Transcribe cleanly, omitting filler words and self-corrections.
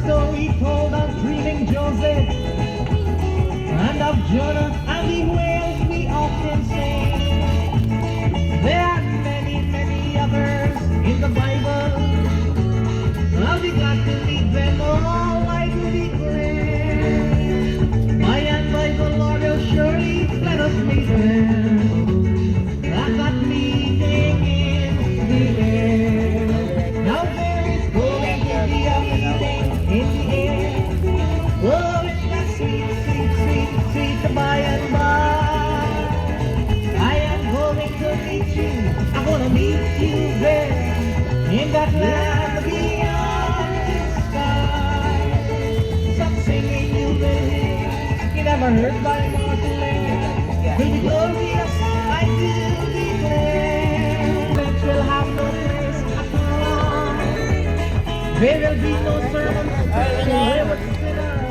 story told of dreaming Joseph and of Jonah and the whales we often sing. There are many, many others in the Bible. I'll be glad to read them all, I do declare. By and by the Lord will surely let us meet them. At that meeting in the air. Now there is going to be a meeting in the air. Oh, it's that sweet, sweet, sweet, sweet by and by. I am going to meet you. I'm gonna meet you there in that land beyond the sky. Some singing you will hear, you never heard by Martin Lane. Will be glorious, I do declare. That will have no place at all. There will be no sermons to hear what's in us.